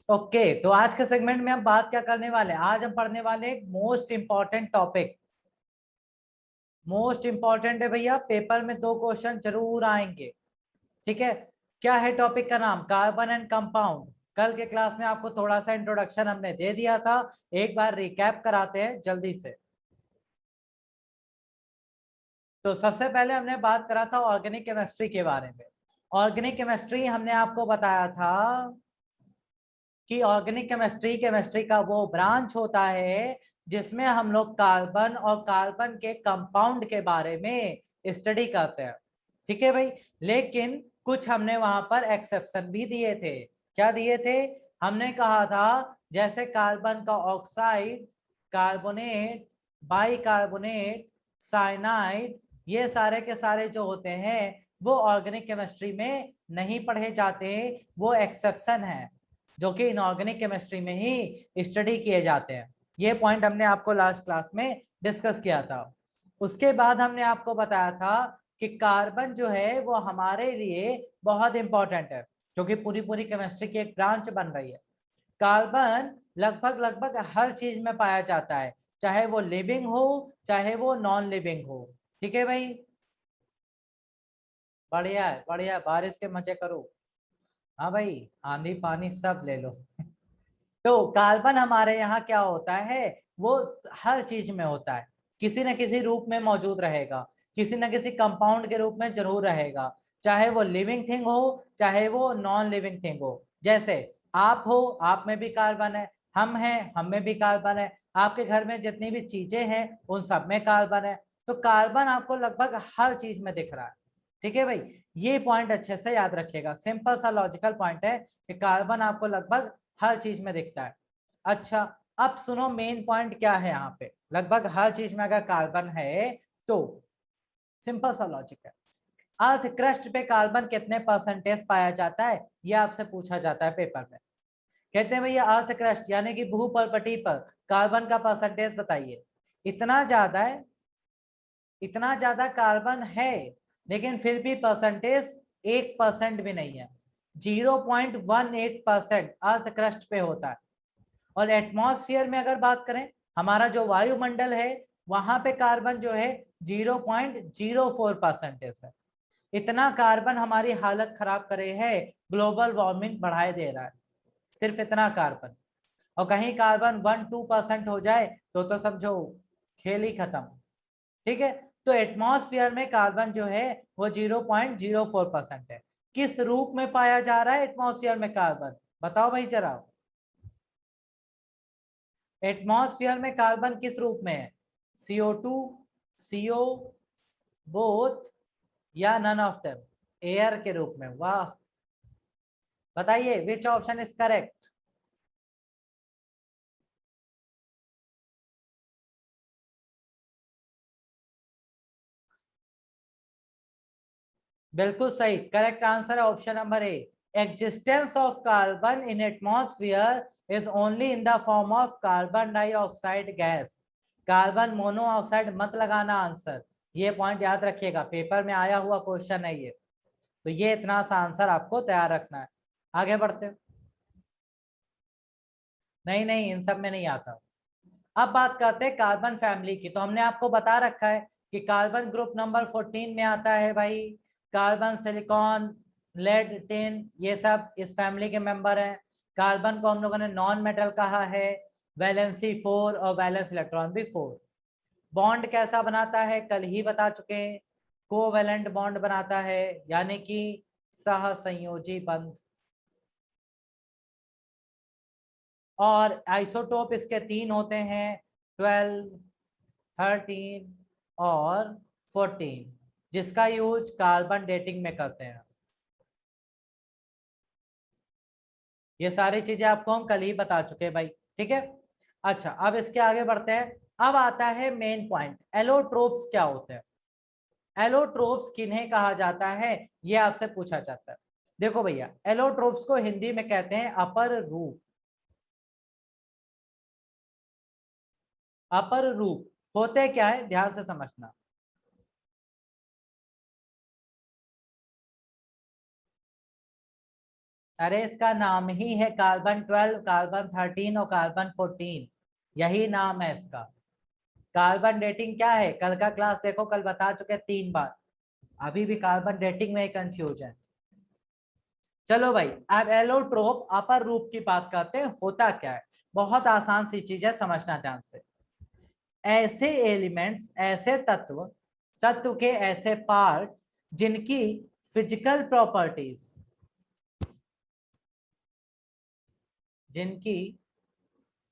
Okay, तो आज के सेगमेंट में हम बात क्या करने वाले हैं? आज हम पढ़ने वाले एक most important topic. Most important है भैया, पेपर में 2 क्वेश्चन जरूर आएंगे। ठीक है, क्या है टॉपिक का नाम? Carbon and compound. कल के क्लास में आपको थोड़ा सा इंट्रोडक्शन हमने दे दिया था, एक बार रिकैप कराते हैं जल्दी से। तो सबसे पहले हमने बात करा था ऑर्गेनिक केमिस्ट्री के बारे में। ऑर्गेनिक केमिस्ट्री हमने आपको बताया था कि ऑर्गेनिक केमिस्ट्री केमिस्ट्री का वो ब्रांच होता है जिसमें हम लोग कार्बन और कार्बन के कंपाउंड के बारे में स्टडी करते हैं। ठीक है भाई, लेकिन कुछ हमने वहां पर एक्सेप्शन भी दिए थे। क्या दिए थे? हमने कहा था जैसे कार्बन का ऑक्साइड, कार्बोनेट, बाइकार्बोनेट, साइनाइड, ये सारे के सारे जो होते हैं वो ऑर्गेनिक केमिस्ट्री में नहीं पढ़े जाते, वो एक्सेप्शन है जो कि इनऑर्गेनिक केमिस्ट्री में ही स्टडी किए जाते हैं। ये पॉइंट हमने आपको लास्ट क्लास में डिस्कस किया था। उसके बाद हमने आपको बताया था कि कार्बन जो है वो हमारे लिए बहुत इंपॉर्टेंट है, क्योंकि पूरी पूरी केमिस्ट्री की एक ब्रांच बन रही है। कार्बन लगभग लगभग हर चीज में पाया जाता है, चाहे वो लिविंग हो चाहे वो नॉन लिविंग हो। ठीक है भाई, बढ़िया है बढ़िया है, बारिश के मजे करो। हाँ भाई, आंधी पानी सब ले लो। तो कार्बन हमारे यहाँ क्या होता है, वो हर चीज में होता है, किसी न किसी रूप में मौजूद रहेगा, किसी न किसी कंपाउंड के रूप में जरूर रहेगा, चाहे वो लिविंग थिंग हो चाहे वो नॉन लिविंग थिंग हो। जैसे आप हो, आप में भी कार्बन है, हम हैं, हम में भी कार्बन है, आपके घर में जितनी भी चीजें हैं उन सब में कार्बन है। तो कार्बन आपको लगभग हर चीज में दिख रहा है। ठीक है भाई, ये पॉइंट अच्छे से याद रखिएगा, सिंपल सा लॉजिकल पॉइंट है कि कार्बन आपको लगभग हर चीज में दिखता है। अच्छा, अब सुनो मेन पॉइंट क्या है यहाँ पे। लगभग हर चीज में अगर कार्बन है तो सिंपल सा लॉजिक है, अर्थ क्रस्ट पे कार्बन कितने परसेंटेज पाया जाता है, यह आपसे पूछा जाता है पेपर में। कहते हैं भैया अर्थ क्रस्ट यानी कि भूपर्पटी पर कार्बन का परसेंटेज बताइए। इतना ज्यादा है, इतना ज्यादा कार्बन है, लेकिन फिर भी परसेंटेज 1% भी नहीं है। 0.18% अर्थ क्रस्ट पे होता है। और एटमॉस्फेयर में अगर बात करें, हमारा जो वायुमंडल है वहां पे कार्बन जो है 0.04% है। इतना कार्बन हमारी हालत खराब करे है, ग्लोबल वार्मिंग बढ़ाए दे रहा है, सिर्फ इतना कार्बन। और कहीं कार्बन 1-2% हो जाए तो समझो खेल ही खत्म। ठीक है, तो एटमॉस्फेयर में कार्बन जो है वो 0.04% है। किस रूप में पाया जा रहा है एटमॉस्फेयर में कार्बन, बताओ भाई जरा। एटमॉस्फेयर में कार्बन किस रूप में है? CO2, CO, बोथ, या नन ऑफ देम? एयर के रूप में। वाह, बताइए विच ऑप्शन इज करेक्ट? बिल्कुल सही, करेक्ट आंसर है option number A. Existence of carbon in atmosphere is only in the form of carbon dioxide gas. Carbon monoxide मत लगाना आंसर, ये पॉइंट याद रखिएगा, पेपर में आया हुआ क्वेश्चन है ये। तो ये इतना सा आंसर आपको तैयार रखना है। आगे बढ़ते हैं। नहीं नहीं, इन सब में नहीं आता। अब बात करते हैं कार्बन फैमिली की। तो हमने आपको बता रखा है कि कार्बन ग्रुप नंबर 14 में आता है भाई। कार्बन, सिलिकॉन, लेड, टिन, ये सब इस फैमिली के मेंबर हैं। कार्बन को हम लोगों ने नॉन मेटल कहा है, वैलेंसी 4 और वैलेंस इलेक्ट्रॉन भी 4। बॉन्ड कैसा बनाता है कल ही बता चुके हैं, कोवैलेंट बॉन्ड बनाता है, यानी कि सहसंयोजी बंध। और आइसोटोप इसके 3 होते हैं, 12, 13 और 14, जिसका यूज कार्बन डेटिंग में करते हैं। ये सारी चीजें आपको हम कल ही बता चुके हैं भाई। ठीक है, अच्छा अब इसके आगे बढ़ते हैं। अब आता है मेन पॉइंट, एलोट्रोप्स क्या होते हैं? एलोट्रोप्स किन्हें कहा जाता है, ये आपसे पूछा जाता है। देखो भैया, एलोट्रोप्स को हिंदी में कहते हैं अपर रूप। अपर रूप होते क्या है, ध्यान से समझना। अरे इसका नाम ही है कार्बन 12, कार्बन 13 और कार्बन 14, यही नाम है इसका। कार्बन डेटिंग क्या है, कल का क्लास देखो, कल बता चुके 3 बार, अभी भी कार्बन डेटिंग में कंफ्यूजन है। चलो भाई, अब एलोट्रोप अपर रूप की बात करते हैं, होता क्या है, बहुत आसान सी चीज है, समझना ध्यान से। ऐसे एलिमेंट्स, ऐसे तत्व, तत्व के ऐसे पार्ट जिनकी फिजिकल प्रॉपर्टीज, जिनकी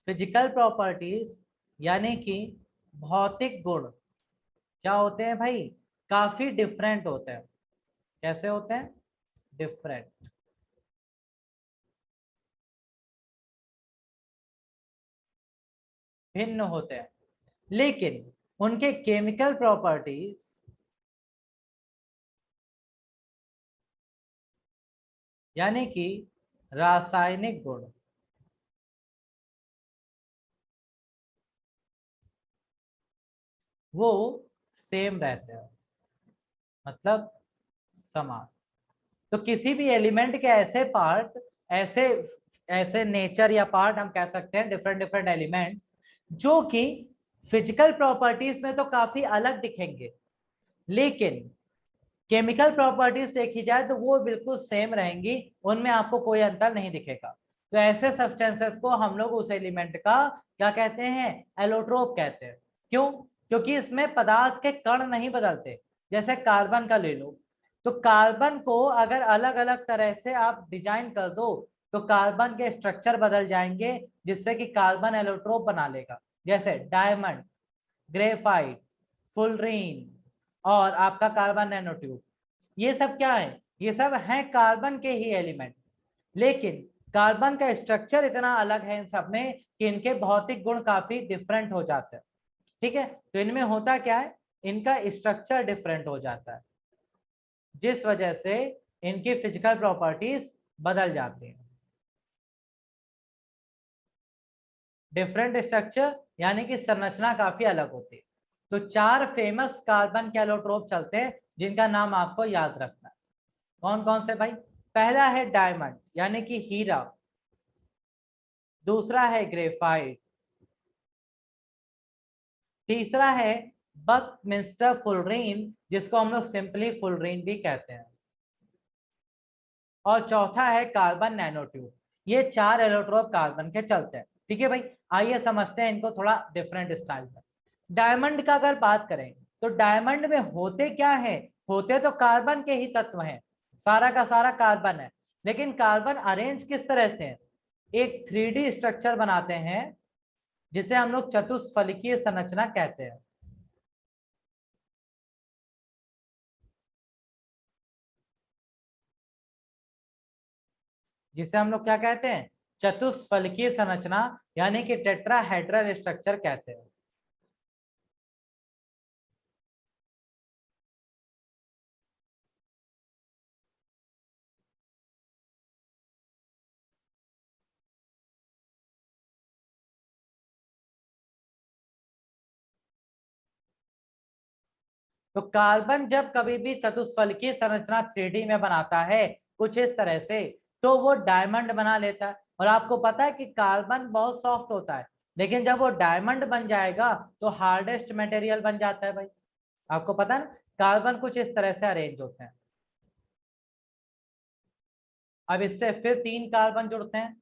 फिजिकल प्रॉपर्टीज यानी कि भौतिक गुण क्या होते हैं भाई, काफी डिफरेंट होते हैं। कैसे होते हैं, डिफरेंट, भिन्न होते हैं, लेकिन उनके केमिकल प्रॉपर्टीज यानी कि रासायनिक गुण वो सेम रहते हैं, मतलब समान। तो किसी भी एलिमेंट के ऐसे पार्ट, ऐसे ऐसे नेचर या पार्ट हम कह सकते हैं, डिफरेंट डिफरेंट एलिमेंट्स जो कि फिजिकल प्रॉपर्टीज में तो काफी अलग दिखेंगे, लेकिन केमिकल प्रॉपर्टीज देखी जाए तो वो बिल्कुल सेम रहेंगी, उनमें आपको कोई अंतर नहीं दिखेगा। तो ऐसे सब्सटेंसेस को हम लोग उस एलिमेंट का क्या कहते हैं, एलोट्रोप कहते हैं। क्यों, क्योंकि इसमें पदार्थ के कण नहीं बदलते। जैसे कार्बन का ले लो, तो कार्बन को अगर अलग अलग तरह से आप डिजाइन कर दो तो कार्बन के स्ट्रक्चर बदल जाएंगे, जिससे कि कार्बन एलोट्रोप बना लेगा। जैसे डायमंड, ग्रेफाइट, फुलरीन और आपका कार्बन नैनोट्यूब, ये सब क्या है, ये सब हैं कार्बन के ही एलिमेंट, लेकिन कार्बन का स्ट्रक्चर इतना अलग है इन सब में कि इनके भौतिक गुण काफी डिफरेंट हो जाते हैं। ठीक है, तो इनमें होता क्या है, इनका स्ट्रक्चर डिफरेंट हो जाता है, जिस वजह से इनकी फिजिकल प्रॉपर्टीज बदल जाती हैं। डिफरेंट स्ट्रक्चर यानी कि संरचना काफी अलग होती है। तो 4 फेमस कार्बन के एलोट्रोप चलते हैं, जिनका नाम आपको याद रखना है। कौन कौन से भाई, पहला है डायमंड यानी कि हीरा, दूसरा है ग्रेफाइट, तीसरा है बकमिंस्टर फुलरीन जिसको हम लोग सिंपली फुलरीन भी कहते हैं, और चौथा है कार्बन नैनोट्यूब। ये 4 एलोट्रोप कार्बन के चलते हैं। ठीक है भाई, आइए समझते हैं इनको थोड़ा डिफरेंट स्टाइल में। डायमंड का अगर बात करें तो डायमंड में होते क्या है, होते तो कार्बन के ही तत्व हैं, सारा का सारा कार्बन है, लेकिन कार्बन अरेंज किस तरह से है, एक 3D स्ट्रक्चर बनाते हैं जिसे हम लोग चतुष्फलकीय संरचना कहते हैं। जिसे हम लोग क्या कहते हैं, चतुष्फलकीय संरचना यानी कि टेट्राहेड्रल स्ट्रक्चर कहते हैं। तो कार्बन जब कभी भी चतुष्फलकीय संरचना 3D में बनाता है कुछ इस तरह से, तो वो डायमंड बना लेता है। और आपको पता है कि कार्बन बहुत सॉफ्ट होता है, लेकिन जब वो डायमंड बन जाएगा तो हार्डेस्ट मटेरियल बन जाता है भाई। आपको पता है ना, कार्बन कुछ इस तरह से अरेंज होते हैं। अब इससे फिर 3 कार्बन जुड़ते हैं,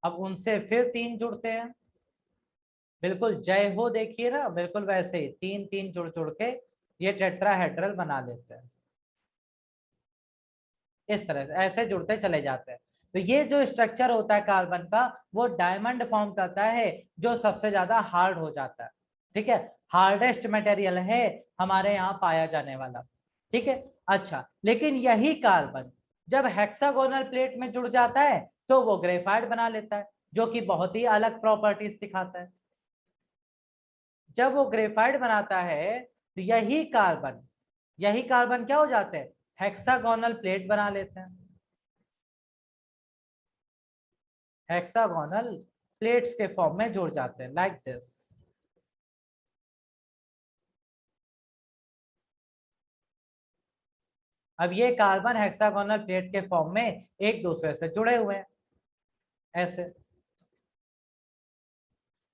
अब उनसे फिर 3 जुड़ते हैं, बिल्कुल जय हो देखिए ना, बिल्कुल वैसे ही 3 3 जुड़ जुड़ के ये टेट्राहेड्रल बना लेते हैं। इस तरह से ऐसे जुड़ते चले जाते हैं। तो ये जो स्ट्रक्चर होता है कार्बन का, वो डायमंड फॉर्म करता है, जो सबसे ज्यादा हार्ड हो जाता है। ठीक है, हार्डेस्ट मटेरियल है हमारे यहाँ पाया जाने वाला। ठीक है, अच्छा, लेकिन यही कार्बन जब हेक्सागोनल प्लेट में जुड़ जाता है तो वो ग्रेफाइट बना लेता है, जो कि बहुत ही अलग प्रॉपर्टीज दिखाता है। जब वो ग्रेफाइट बनाता है तो यही कार्बन क्या हो जाते हैं, हेक्सागोनल प्लेट बना लेते हैं। हेक्सागोनल प्लेट्स के फॉर्म में जुड़ जाते हैं, लाइक दिस। अब ये कार्बन हेक्सागोनल प्लेट के फॉर्म में एक दूसरे से जुड़े हुए हैं ऐसे।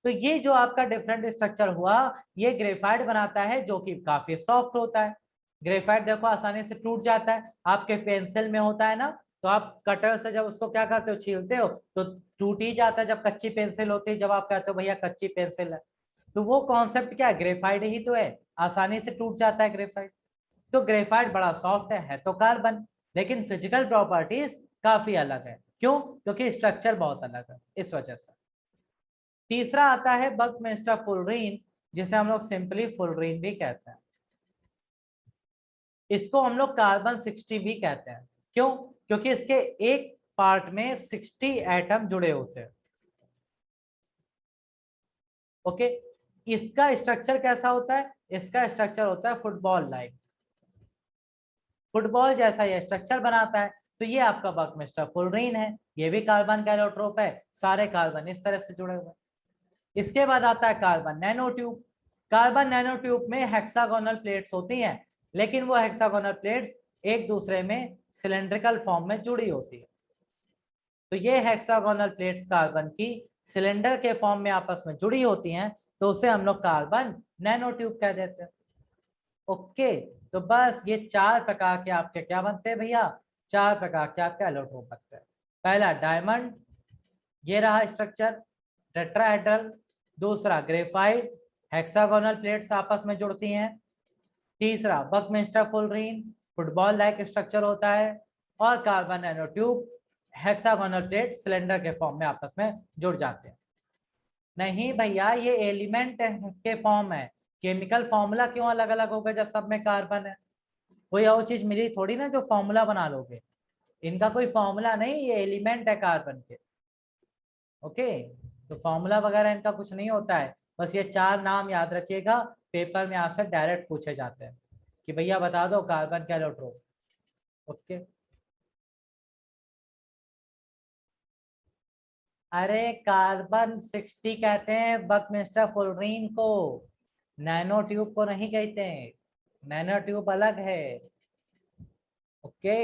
तो ये जो आपका डिफरेंट स्ट्रक्चर हुआ, ये ग्रेफाइट बनाता है जो कि काफी सॉफ्ट होता है। ग्रेफाइट देखो आसानी से टूट जाता है, आपके पेंसिल में होता है ना, तो आप कटर से जब उसको क्या करते हो, छीलते हो, तो टूट ही जाता है। जब कच्ची पेंसिल होती है, जब आप कहते हो भैया कच्ची पेंसिल है, तो वो कॉन्सेप्ट क्या है, ग्रेफाइट ही तो है, आसानी से टूट जाता है ग्रेफाइट। तो ग्रेफाइट बड़ा सॉफ्ट है तो कार्बन, लेकिन फिजिकल प्रॉपर्टीज काफी अलग है। क्यों? क्योंकि स्ट्रक्चर बहुत अलग है, इस वजह से। तीसरा आता है बकमिंस्टर फुलरीन, जिसे हम लोग सिंपली फुलरीन भी कहते हैं। इसको हम लोग कार्बन 60 भी कहते हैं। क्यों? क्योंकि इसके एक पार्ट में 60 एटम जुड़े होते हैं। ओके, इसका स्ट्रक्चर कैसा होता है? इसका स्ट्रक्चर होता है फुटबॉल लाइक, फुटबॉल जैसा ये स्ट्रक्चर बनाता है। तो ये आपका बकमिस्टर फुलरीन है, ये भी कार्बन का एलोट्रोप है, सारे कार्बन इस तरह से जुड़े हुए हैं। इसके बाद आता है कार्बन नैनोट्यूब। कार्बन नैनोट्यूब में हेक्सागोनल प्लेट्स होती हैं, लेकिन वो हेक्सागोनल प्लेट्स एक दूसरे में सिलेंड्रिकल फॉर्म में जुड़ी होती है। तो ये हेक्सागोनल प्लेट्स कार्बन की सिलेंडर के फॉर्म में आपस में जुड़ी होती हैं, तो उसे हम लोग कार्बन नैनोट्यूब कह देते हैं। ओके, तो बस ये चार प्रकार के आपके क्या बनते हैं भैया, चार प्रकार के आपके एलोट्रोप बनते हैं। पहला डायमंड, ये रहा स्ट्रक्चर टेट्राहेड्रल। दूसरा ग्रेफाइट, हेक्सागोनल प्लेट्स आपस में जुड़ती हैं। तीसरा Buckminster fullerene, football like structure होता है। और carbon nanotube, hexagonal plate cylinder के फॉर्म में आपस में जुड़ जाते हैं। नहीं भैया, ये एलिमेंट के फॉर्म है, केमिकल फॉर्मूला क्यों अलग अलग होगा जब सब में कार्बन है? कोई और चीज मिली थोड़ी ना जो फॉर्मूला बना लोगे, इनका कोई फॉर्मूला नहीं, ये एलिमेंट है कार्बन के। ओके, तो फॉर्मूला वगैरह इनका कुछ नहीं होता है, बस ये चार नाम याद रखिएगा, पेपर में आपसे डायरेक्ट पूछे जाते हैं कि भैया बता दो कार्बन का एलोट्रोप। ओके, अरे कार्बन 60 कहते हैं बकमिस्टर फुलरीन को, नैनो ट्यूब को नहीं कहते हैं, नैनो ट्यूब अलग है। ओके,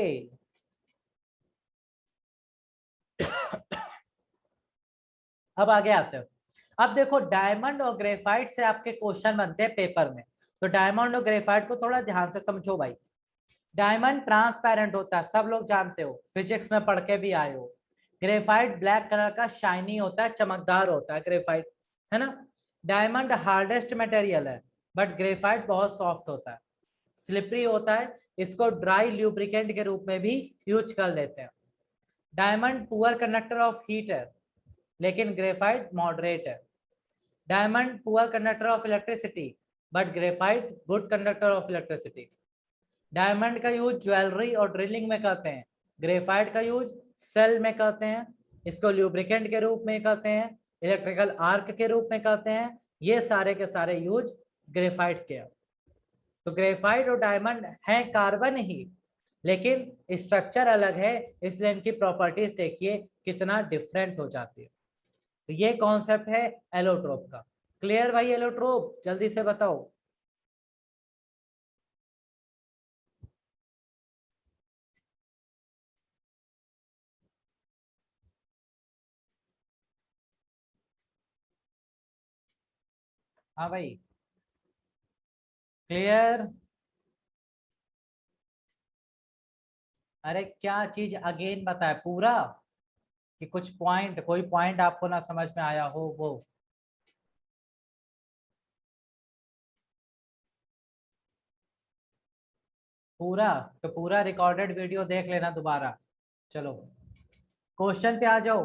अब आगे आते हो। अब देखो डायमंड और ग्रेफाइट से आपके क्वेश्चन बनते हैं पेपर में, तो डायमंड और ग्रेफाइट को थोड़ा ध्यान से समझो भाई। डायमंड ट्रांसपेरेंट होता है, सब लोग जानते हो, फिजिक्स में पढ़ के भी आए हो। ग्रेफाइट ब्लैक कलर का शाइनी होता है, चमकदार होता है ग्रेफाइट, है ना। डायमंड हार्डेस्ट मटेरियल है, बट ग्रेफाइट बहुत सॉफ्ट होता है, स्लिपरी होता है, इसको ड्राई ल्यूब्रिकेंट के रूप में भी यूज कर लेते हैं। Diamond poor conductor of heat है, लेकिन ग्रेफाइट मॉडरेट है। Diamond poor conductor of electricity, but graphite good conductor of electricity. Diamond का यूज ज्वेलरी और ड्रिलिंग में करते हैं, ग्रेफाइट का यूज सेल में करते हैं, इसको ल्यूब्रिकेंट के रूप में करते हैं, इलेक्ट्रिकल आर्क के रूप में करते हैं, ये सारे के सारे यूज ग्रेफाइट के। तो ग्रेफाइट और डायमंड है कार्बन ही, लेकिन स्ट्रक्चर अलग है, इसलिए इनकी प्रॉपर्टीज देखिए कितना डिफरेंट हो जाती है। तो ये कॉन्सेप्ट है एलोट्रोप का। क्लियर भाई? एलोट्रोप जल्दी से बताओ। हाँ भाई, क्लियर? अरे क्या चीज अगेन बताए पूरा, कि कुछ पॉइंट, कोई पॉइंट आपको ना समझ में आया हो वो? पूरा? तो पूरा रिकॉर्डेड वीडियो देख लेना दोबारा। चलो क्वेश्चन पे आ जाओ।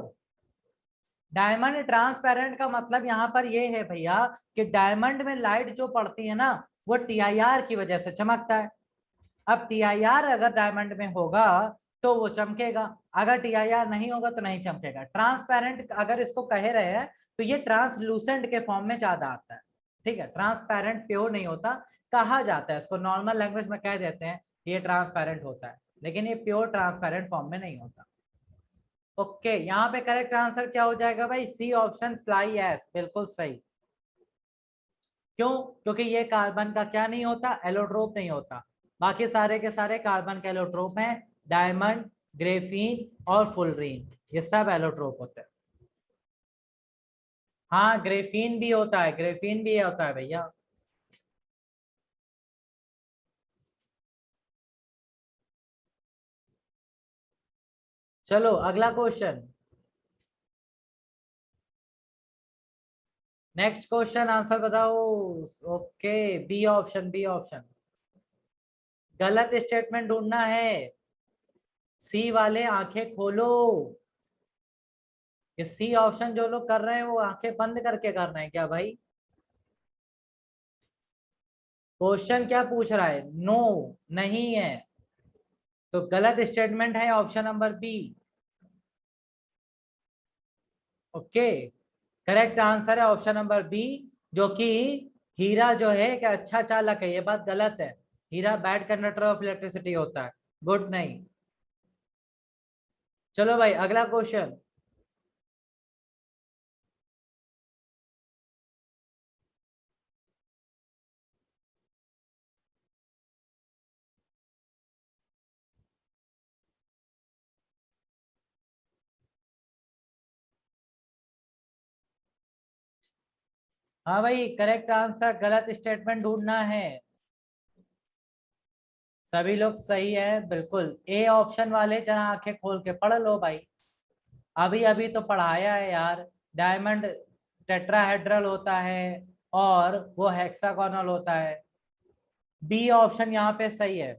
डायमंड ट्रांसपेरेंट का मतलब यहाँ पर ये है भैया कि डायमंड में लाइट जो पड़ती है ना, वो टीआईआर की वजह से चमकता है। अब टीआईआर अगर डायमंड में होगा तो वो चमकेगा, अगर टीआईआर नहीं होगा तो नहीं चमकेगा। ट्रांसपेरेंट अगर इसको कह रहे हैं तो ये ट्रांसलूसेंट के फॉर्म में ज्यादा आता है, ठीक है। ट्रांसपेरेंट प्योर नहीं होता, कहा जाता है इसको, नॉर्मल लैंग्वेज में कह देते हैं ये ट्रांसपेरेंट होता है, लेकिन ये प्योर ट्रांसपेरेंट फॉर्म में नहीं होता। ओके, यहाँ पे करेक्ट आंसर क्या हो जाएगा भाई? सी ऑप्शन, फ्लाई एश, बिल्कुल सही। क्यों? क्योंकि ये कार्बन का क्या नहीं होता, एलोट्रोप नहीं होता। बाकी सारे के सारे कार्बन के एलोट्रोप हैं, डायमंड, ग्रेफीन और फुलरीन, ये सब एलोट्रोप होते हैं। हाँ ग्रेफीन भी होता है, ग्रेफीन भी होता है भैया। चलो अगला क्वेश्चन, नेक्स्ट क्वेश्चन आंसर बताओ। Okay, B option, B option. गलत स्टेटमेंट ढूंढना है, सी वाले आंखें खोलो। ये सी ऑप्शन जो लोग कर रहे हैं वो आंखें बंद करके कर रहे हैं क्या भाई? क्वेश्चन क्या पूछ रहा है? नो, नहीं है। तो गलत स्टेटमेंट है option number B. Okay, correct answer है ऑप्शन नंबर बी, जो कि हीरा जो है कि अच्छा चालक है, ये बात गलत है। हीरा बैड कंडक्टर ऑफ इलेक्ट्रिसिटी होता है, गुड नहीं। चलो भाई अगला क्वेश्चन। हाँ भाई, करेक्ट आंसर, गलत स्टेटमेंट ढूंढना है। सभी लोग सही है बिल्कुल। ए ऑप्शन वाले जरा आंखें खोल के पढ़ लो भाई, अभी अभी तो पढ़ाया है यार। डायमंड टेट्राहेड्रल होता है और वो हेक्सागोनल होता है। बी ऑप्शन यहाँ पे सही है,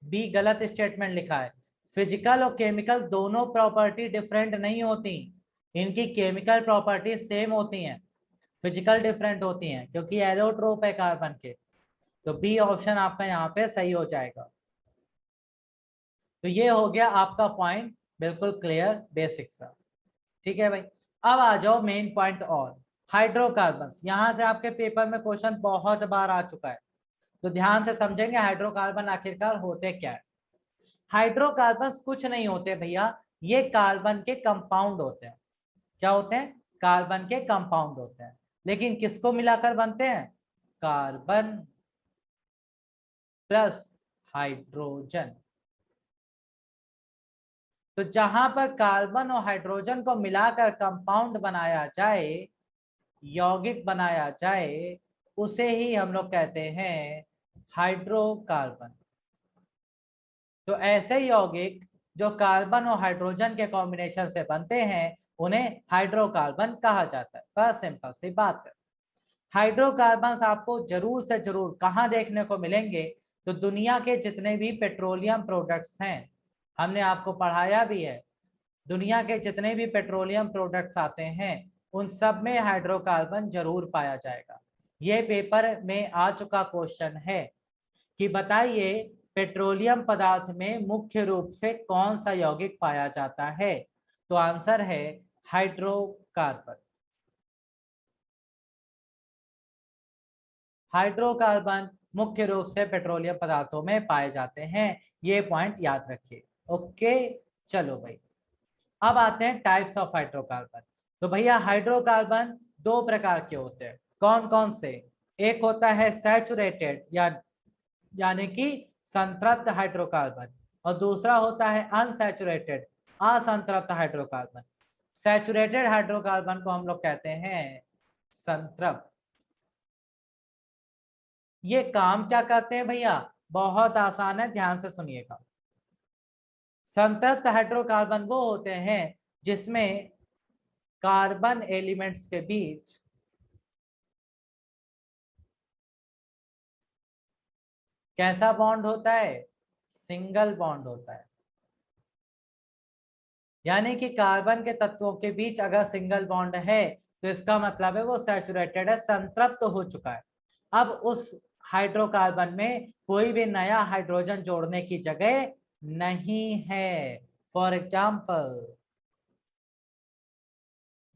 बी गलत स्टेटमेंट लिखा है। फिजिकल और केमिकल दोनों प्रॉपर्टी डिफरेंट नहीं होती, इनकी केमिकल प्रॉपर्टी सेम होती हैं, फिजिकल डिफरेंट होती हैं, क्योंकि एलोट्रोप है कार्बन के। तो बी ऑप्शन आपका यहाँ पे सही हो जाएगा। तो ये हो गया आपका पॉइंट, बिल्कुल क्लियर, बेसिक सा। ठीक है भाई, अब आ जाओ मेन पॉइंट। और हाइड्रोकार्बन्स, यहां से आपके पेपर में क्वेश्चन बहुत बार आ चुका है, तो ध्यान से समझेंगे हाइड्रोकार्बन आखिरकार होते क्या है। हाइड्रोकार्बन्स कुछ नहीं होते भैया, ये कार्बन के कंपाउंड होते हैं। क्या होते हैं? कार्बन के कंपाउंड होते हैं, लेकिन किसको मिलाकर बनते हैं? Carbon plus hydrogen. तो जहां पर कार्बन और हाइड्रोजन को मिलाकर कंपाउंड बनाया जाए, यौगिक बनाया जाए, उसे ही हम लोग कहते हैं हाइड्रोकार्बन। तो ऐसे यौगिक जो कार्बन और हाइड्रोजन के कॉम्बिनेशन से बनते हैं, उन्हें हाइड्रोकार्बन कहा जाता है। बस सिंपल सी बात है। हाइड्रोकार्बन्स आपको जरूर से जरूर कहाँ देखने को मिलेंगे? तो दुनिया के जितने भी पेट्रोलियम प्रोडक्ट्स हैं, हमने आपको पढ़ाया भी है, दुनिया के जितने भी पेट्रोलियम प्रोडक्ट्स आते हैं उन सब में हाइड्रोकार्बन जरूर पाया जाएगा। ये पेपर में आ चुका क्वेश्चन है कि बताइए पेट्रोलियम पदार्थ में मुख्य रूप से कौन सा यौगिक पाया जाता है? तो आंसर है हाइड्रोकार्बन। हाइड्रोकार्बन मुख्य रूप से पेट्रोलियम पदार्थों में पाए जाते हैं, ये पॉइंट याद रखिए। ओके, चलो भाई, अब आते हैं टाइप्स ऑफ हाइड्रोकार्बन। तो भैया हाइड्रोकार्बन दो प्रकार के होते हैं, कौन कौन से? एक होता है सैचुरेटेड या यानी कि संतृप्त हाइड्रोकार्बन, और दूसरा होता है अनसैचुरेटेड, असंतृप्त हाइड्रोकार्बन। सैचुरेटेड हाइड्रोकार्बन को हम लोग कहते हैं संतृप्त। ये काम क्या करते हैं भैया? बहुत आसान है, ध्यान से सुनिएगा। संतृप्त हाइड्रोकार्बन वो होते हैं जिसमें कार्बन एलिमेंट्स के बीच कैसा बॉन्ड होता है? सिंगल बॉन्ड होता है। यानी कि कार्बन के तत्वों के बीच अगर सिंगल बॉन्ड है तो इसका मतलब है वो सैचुरेटेड है, संतृप्त हो चुका है। अब उस हाइड्रोकार्बन में कोई भी नया हाइड्रोजन जोड़ने की जगह नहीं है। फॉर एग्जाम्पल,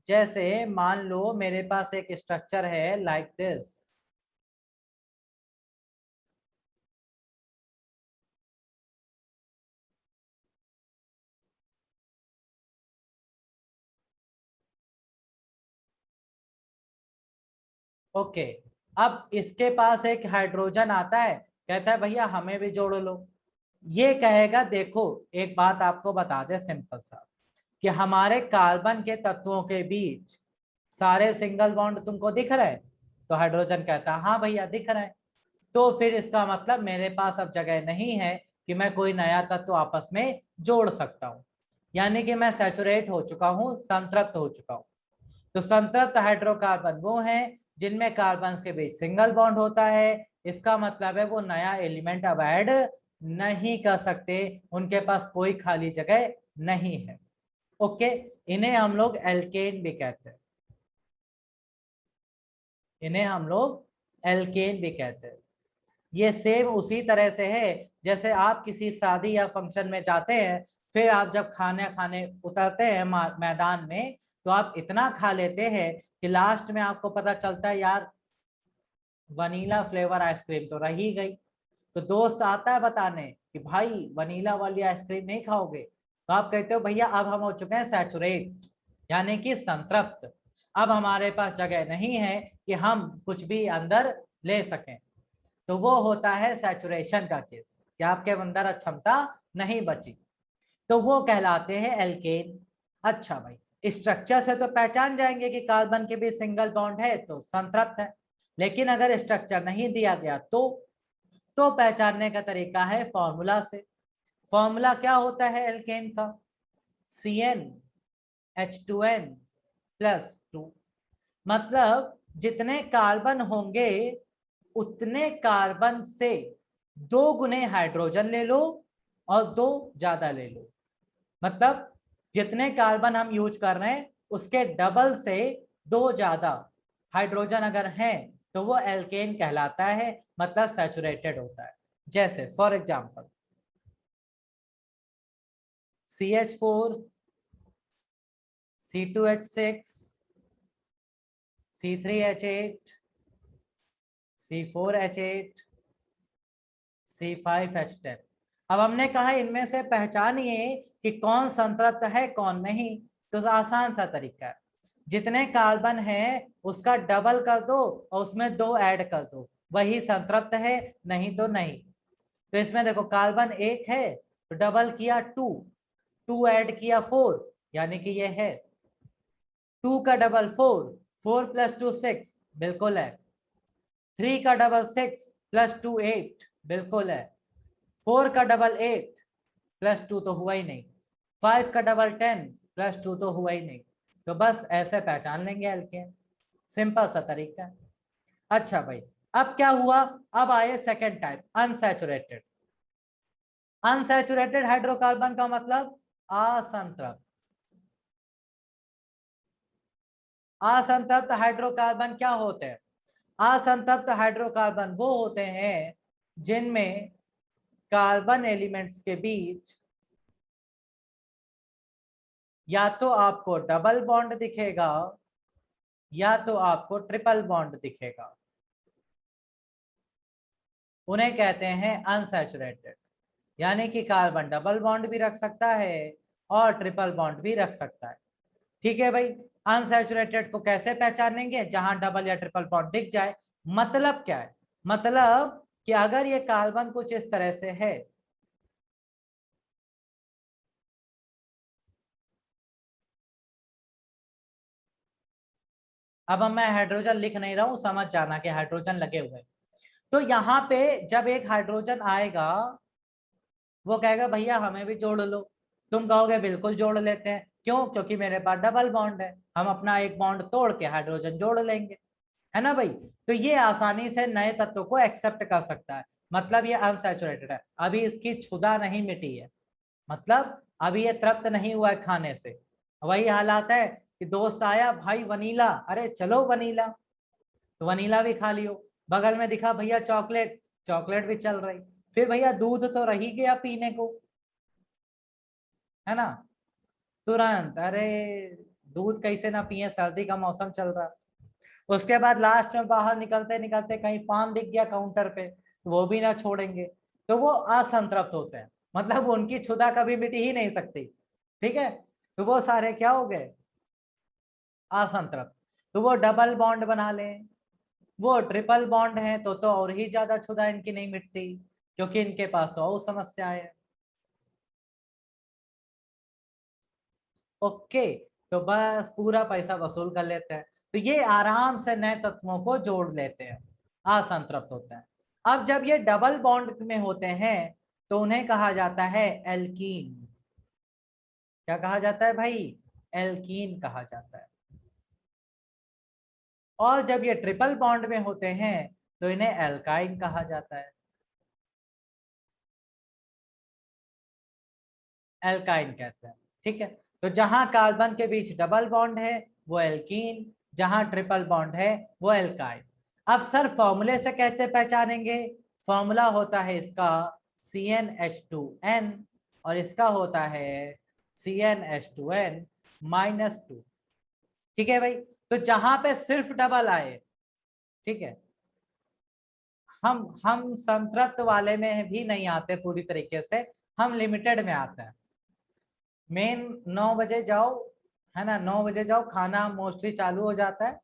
जैसे मान लो मेरे पास एक स्ट्रक्चर है लाइक दिस। ओके, अब इसके पास एक हाइड्रोजन आता है, कहता है भैया हमें भी जोड़ लो। ये कहेगा देखो एक बात आपको बता दे सिंपल सा, कि हमारे कार्बन के तत्वों के बीच सारे सिंगल बॉन्ड तुमको दिख रहे हैं? तो हाइड्रोजन कहता है हाँ भैया दिख रहे हैं। तो फिर इसका मतलब मेरे पास अब जगह नहीं है कि मैं कोई नया तत्व आपस में जोड़ सकता हूं, यानी कि मैं सैचुरेट हो चुका हूं, संतृप्त हो चुका हूं। तो संतृप्त हाइड्रोकार्बन वो हैं जिनमें कार्बन के बीच सिंगल बॉन्ड होता है। इसका मतलब है वो नया एलिमेंट अब ऐड नहीं कर सकते, उनके पास कोई खाली जगह नहीं है। ओके, इन्हें हम लोग एल्केन भी कहते हैं, इन्हें हम लोग एल्केन भी कहते हैं। ये सेम उसी तरह से है जैसे आप किसी शादी या फंक्शन में जाते हैं, फिर आप जब खाने खाने उतरते हैं मैदान में, तो आप इतना खा लेते हैं कि लास्ट में आपको पता चलता है यार वनीला फ्लेवर आइसक्रीम तो रह ही गई। तो दोस्त आता है बताने कि भाई वनीला वाली आइसक्रीम नहीं खाओगे, तो आप कहते हो भैया अब हम हो चुके हैं सैचुरेट, यानी कि संतृप्त। अब हमारे पास जगह नहीं है कि हम कुछ भी अंदर ले सकें। तो वो होता है सैचुरेशन का केस, कि आपके अंदर क्षमता नहीं बची, तो वो कहलाते हैं एल्केन। अच्छा भाई, स्ट्रक्चर से तो पहचान जाएंगे कि कार्बन के बीच सिंगल बॉन्ड है तो संतृप्त है, लेकिन अगर स्ट्रक्चर नहीं दिया गया तो पहचानने का तरीका है फॉर्मूला से। फॉर्मूला क्या होता है एल्केन का? CnH2n+2। मतलब जितने कार्बन होंगे उतने कार्बन से 2 गुने हाइड्रोजन ले लो और 2 ज्यादा ले लो। मतलब जितने कार्बन हम यूज कर रहे हैं उसके डबल से 2 ज्यादा हाइड्रोजन अगर हैं तो वो एल्केन कहलाता है, मतलब सैचुरेटेड होता है। जैसे for example CH4, C2H6, C3H8, C4H8, C5H10। अब हमने कहा इनमें से पहचानिए कि कौन संतृप्त है कौन नहीं। तो आसान सा तरीका है, जितने कार्बन है उसका डबल कर दो और उसमें 2 ऐड कर दो, वही संतृप्त है, नहीं तो नहीं। तो इसमें देखो कार्बन 1 है तो डबल किया 2, 2 ऐड किया 4, यानी कि ये है 2 का डबल 4, 4 + 2 6, बिल्कुल है। 3 का डबल 6 + 2 8, बिल्कुल है। 4 का डबल 8 + 2 तो हुआ ही नहीं। 5 का डबल 10 + 2 तो हुआ ही नहीं। तो बस ऐसे पहचान लेंगे एल्केन, सिंपल सा तरीका। अच्छा भाई, अब क्या हुआ? अब आए second type, unsaturated. Unsaturated hydrocarbon का मतलब असंतृप्त। असंतृप्त हाइड्रोकार्बन क्या होते हैं? असंतृप्त हाइड्रोकार्बन वो होते हैं जिनमें कार्बन एलिमेंट्स के बीच या तो आपको डबल बॉन्ड दिखेगा या तो आपको ट्रिपल बॉन्ड दिखेगा, उन्हें कहते हैं अनसैचुरेटेड। यानी कि कार्बन डबल बॉन्ड भी रख सकता है और ट्रिपल बॉन्ड भी रख सकता है। ठीक है भाई, अनसैचुरेटेड को कैसे पहचानेंगे? जहां डबल या ट्रिपल बॉन्ड दिख जाए। मतलब क्या है? मतलब कि अगर ये कार्बन कुछ इस तरह से है, अब मैं हाइड्रोजन लिख नहीं रहा हूं, समझ जाना कि हाइड्रोजन लगे हुए। तो यहाँ पे जब एक हाइड्रोजन आएगा वो कहेगा भैया हमें भी जोड़ लो। तुम कहोगे बिल्कुल जोड़ लेते हैं, क्यों? क्योंकि मेरे पास डबल बॉन्ड है, हम अपना एक बॉन्ड तोड़ के हाइड्रोजन जोड़ लेंगे, है ना भाई? तो ये आसानी से नए तत्वों को एक्सेप्ट कर सकता है, मतलब ये अनसैचुरेटेड है। अभी इसकी क्षुधा नहीं मिटी है, मतलब अभी ये तृप्त नहीं हुआ है खाने से। वही हालात है कि दोस्त आया भाई वनीला, अरे चलो वनीला, तो वनीला भी खा लियो। बगल में दिखा भैया चॉकलेट, चॉकलेट भी चल रही। फिर भैया दूध तो रही गया पीने को, है ना? तुरंत अरे दूध कैसे ना पिए, सर्दी का मौसम चल रहा। उसके बाद लास्ट में बाहर निकलते निकलते कहीं पान दिख गया काउंटर पे, तो वो भी ना छोड़ेंगे। तो वो असंतृप्त होते हैं, मतलब उनकी क्षुधा कभी मिट ही नहीं सकती। ठीक है, तो वो सारे क्या हो गए? असंतृप्त। तो वो डबल बॉन्ड बना लें, वो ट्रिपल बॉन्ड है तो और ही ज्यादा क्षुधा इनकी नहीं मिटती, क्योंकि इनके पास तो और समस्याएं है। ओके, तो बस पूरा पैसा वसूल कर लेते हैं। तो ये आराम से नए तत्वों को जोड़ लेते हैं, असंतृप्त होते हैं। अब जब ये डबल बॉन्ड में होते हैं तो उन्हें कहा जाता है एल्कीन। क्या कहा जाता है भाई? एल्कीन कहा जाता है। और जब ये ट्रिपल बॉन्ड में होते हैं तो इन्हें एल्काइन कहा जाता है। एल्काइन कहते हैं। ठीक है, तो जहां कार्बन के बीच डबल बॉन्ड है वो एल्कीन, जहां ट्रिपल बॉन्ड है वो एल्काइन। अब सर फॉर्मूले से कैसे पहचानेंगे? फॉर्मूला होता है इसका CnH2n और इसका होता है CnH2n -2। ठीक है भाई, तो जहां पे सिर्फ डबल आए, ठीक है, हम संतृप्त वाले में भी नहीं आते पूरी तरीके से, हम लिमिटेड में आते हैं। मेन 9 बजे जाओ, है ना, 9 बजे जाओ, खाना मोस्टली चालू हो जाता है,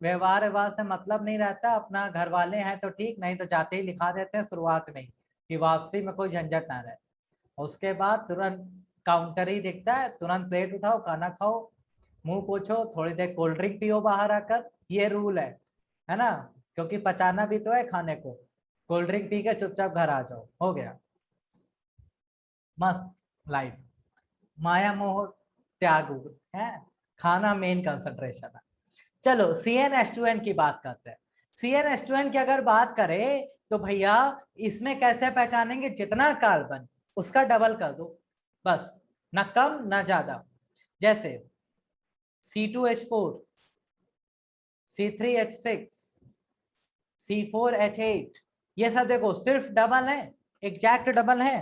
व्यवहार व्यवहार से मतलब नहीं रहता, अपना घर वाले हैं तो ठीक, नहीं तो जाते ही लिखा देते हैं शुरुआत में ही कि वापसी में कोई झंझट ना रहे। उसके बाद तुरंत काउंटर ही दिखता है, तुरंत प्लेट उठाओ, खाना खाओ, मुंह पोछो, थोड़ी देर कोल्ड ड्रिंक पियो बाहर आकर, ये रूल है ना, क्योंकि पचाना भी तो है खाने को। कोल्ड ड्रिंक पी के चुपचाप घर आ जाओ, हो गया, मस्त लाइफ, माया मोह त्याग है, खाना मेन कंसंट्रेशन है। चलो CnH2n की बात करते हैं। CnH2n की अगर बात करें तो भैया इसमें कैसे पहचानेंगे? जितना कार्बन उसका डबल कर दो, बस, ना कम ना ज्यादा। जैसे C2H4, C3H6, C4H8, ये सब देखो सिर्फ डबल है, एग्जैक्ट डबल है।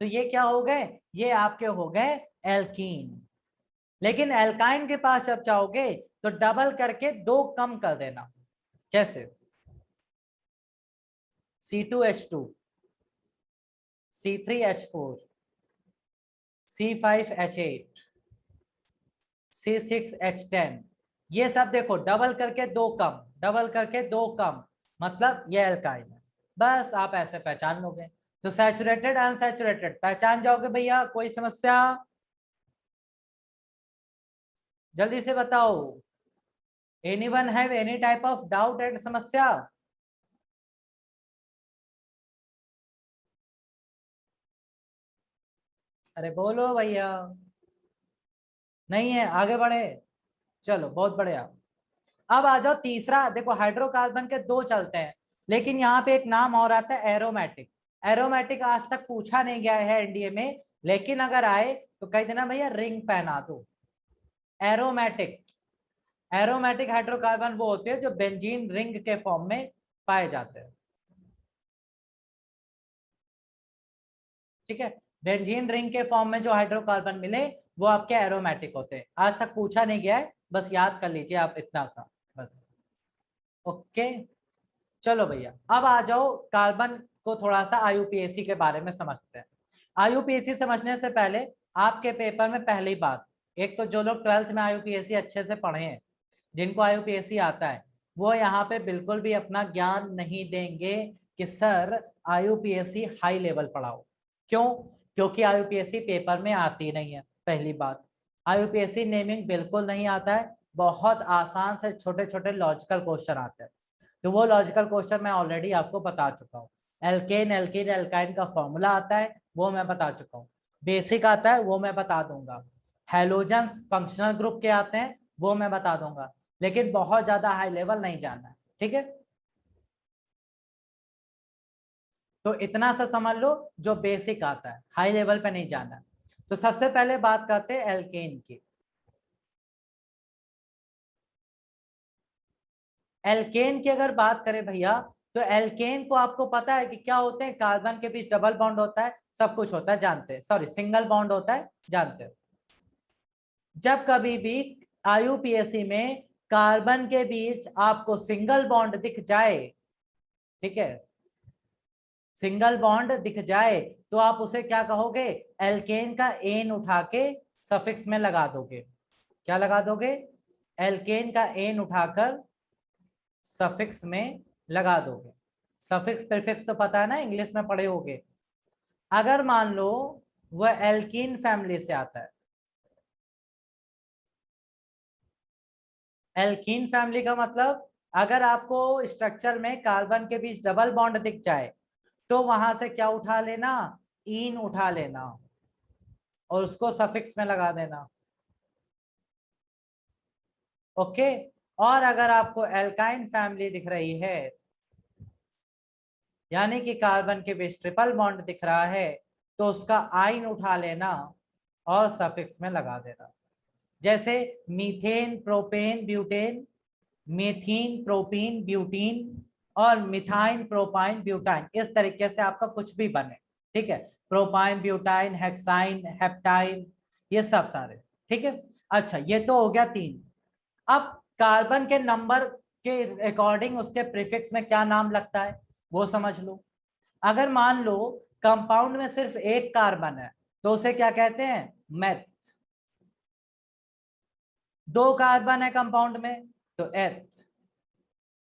तो ये क्या हो गए? ये आपके हो गए एल्कीन। लेकिन एल्काइन के पास जब जाओगे तो डबल करके दो कम कर देना। जैसे C2H2, C3H4, C5H8, C6H10, ये सब देखो डबल करके दो कम, डबल करके दो कम, मतलब ये एल्काइन है। बस आप ऐसे पहचान लोगे। तो सैचुरेटेड अनसैचुरेटेड पहचान जाओगे भैया, कोई समस्या? जल्दी से बताओ, anyone have any type of doubt and समस्या? अरे बोलो भैया। नहीं है, आगे बढ़े। चलो बहुत बढ़िया। अब आ जाओ तीसरा, देखो हाइड्रोकार्बन के दो चलते हैं, लेकिन यहाँ पे एक नाम और आता है एरोमेटिक। एरोमेटिक आज तक पूछा नहीं गया है एनडीए में, लेकिन अगर आए तो कह देना भैया रिंग पहना दो। एरोमेटिक, एरोमेटिक हाइड्रोकार्बन वो होते हैं जो बेंजीन रिंग के फॉर्म में पाए जाते हैं। ठीक है, बेंजीन रिंग के फॉर्म में जो हाइड्रोकार्बन मिले वो आपके एरोमेटिक होते हैं। आज तक पूछा नहीं गया है, बस याद कर लीजिए आप इतना सा, बस। ओके, चलो भैया अब आ जाओ कार्बन को थोड़ा सा आईयूपीएसी के बारे में समझते हैं। आईयूपीएसी समझने से पहले आपके पेपर में पहली बात, एक तो जो लोग 12th में आईयूपीएसी अच्छे से पढ़े हैं, जिनको आईयूपीएसी आता है, वो यहाँ पे बिल्कुल भी अपना ज्ञान नहीं देंगे कि सर आईयूपीएसी हाई लेवल पढ़ाओ। क्यों? क्योंकि आईयूपीएसी पेपर में आती नहीं है। पहली बात, आईयूपीएसी नेमिंग बिल्कुल नहीं आता है, बहुत आसान से छोटे छोटे लॉजिकल क्वेश्चन आते हैं। तो वो लॉजिकल क्वेश्चन मैं ऑलरेडी आपको बता चुका हूँ। एल्केन एल्कीन एल्काइन का फॉर्मूला आता है, वो मैं बता चुका हूँ। बेसिक आता है, वो मैं बता दूंगा। हेलोजेंस फंक्शनल ग्रुप के आते हैं, वो मैं बता दूंगा, लेकिन बहुत ज्यादा हाई लेवल नहीं जाना है। ठीक है, तो इतना सा समझ लो जो बेसिक आता है, हाई लेवल पे नहीं जाना। तो सबसे पहले बात करते हैं एल्केन की। एल्केन की अगर बात करें भैया, तो एल्केन को आपको पता है कि क्या होते हैं? कार्बन के बीच डबल बॉन्ड होता है, सब कुछ होता है, जानते हैं, सॉरी सिंगल बॉन्ड होता है, जानते हैं। जब कभी भी आईयूपीएसी में कार्बन के बीच आपको सिंगल बॉन्ड दिख जाए, ठीक है, सिंगल बॉन्ड दिख जाए तो आप उसे क्या कहोगे, एल्केन का एन उठा के सफिक्स में लगा दोगे। क्या लगा दोगे, एल्केन का एन उठाकर सफिक्स में लगा दोगे। सफिक्स प्रीफिक्स तो पता है ना, इंग्लिश में पढ़े होगे। अगर मान लो वह एल्कीन फैमिली से आता है, एल्कीन फैमिली का मतलब अगर आपको स्ट्रक्चर में कार्बन के बीच डबल बॉन्ड दिख जाए तो वहां से क्या उठा लेना, इन उठा लेना और उसको सफिक्स में लगा देना। ओके। और अगर आपको एल्काइन फैमिली दिख रही है, यानी कि कार्बन के बीच ट्रिपल बॉन्ड दिख रहा है, तो उसका आइन उठा लेना और सफिक्स में लगा देना। जैसे methane propane butane, methene propene butene और मिथाइन प्रोपाइन ब्यूटाइन, इस तरीके से आपका कुछ भी बने। ठीक है, प्रोपाइन ब्यूटाइन हेक्साइन हेप्टाइन, ये सब सारे। ठीक है। अच्छा, ये तो हो गया 3। अब कार्बन के नंबर के अकॉर्डिंग उसके प्रीफिक्स में क्या नाम लगता है वो समझ लो। अगर मान लो कंपाउंड में सिर्फ एक कार्बन है तो उसे क्या कहते हैं, मेथ। 2 कार्बन है कंपाउंड में तो एथ,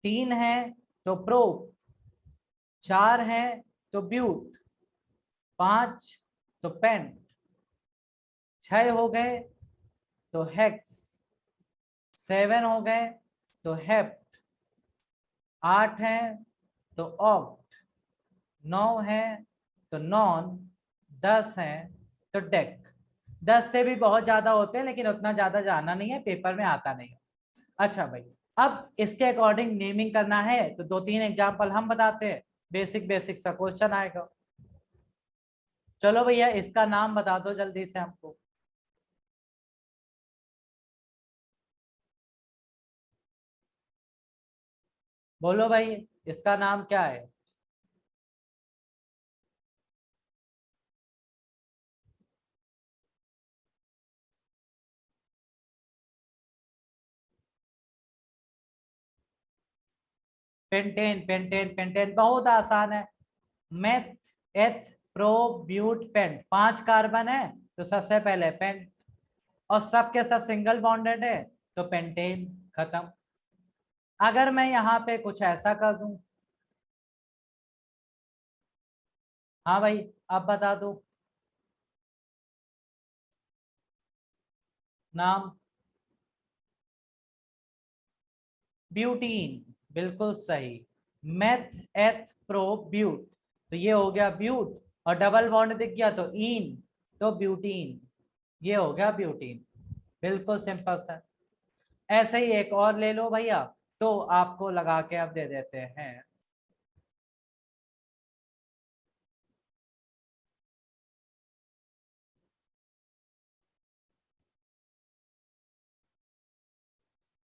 3 है तो प्रोप, 4 है तो ब्यूट, 5 तो पेंट, 6 हो गए तो हेक्स, 7 हो गए तो हेप्ट, 8 है तो ऑक्ट, 9 है तो नॉन, 10 है तो डेक। 10 से भी बहुत ज्यादा होते हैं लेकिन उतना ज्यादा जाना नहीं है, पेपर में आता नहीं है। अच्छा भाई, अब इसके अकॉर्डिंग नेमिंग करना है तो 2-3 एग्जांपल हम बताते हैं, बेसिक बेसिक सा क्वेश्चन आएगा। चलो भैया, इसका नाम बता दो जल्दी से हमको। बोलो भाई, इसका नाम क्या है। पेंटेन पेंटेन पेंटेन, बहुत आसान है। Meth eth pro but paint, 5 carbon है तो सबसे पहले पेंट, और सब के सब सिंगल बॉन्डेड है तो पेंटेन, खत्म। अगर मैं यहाँ पे कुछ ऐसा कर दूं, हाँ भाई अब बता दो नाम। ब्यूटीन, बिल्कुल सही। मेथ एथ प्रो ब्यूट, तो ये हो गया ब्यूट, और डबल बॉन्ड दिख गया तो इन, तो ब्यूटीन, ये हो गया ब्यूटीन। बिल्कुल सिंपल सा। ऐसे ही एक और ले लो भैया, तो आपको लगा के अब दे देते हैं।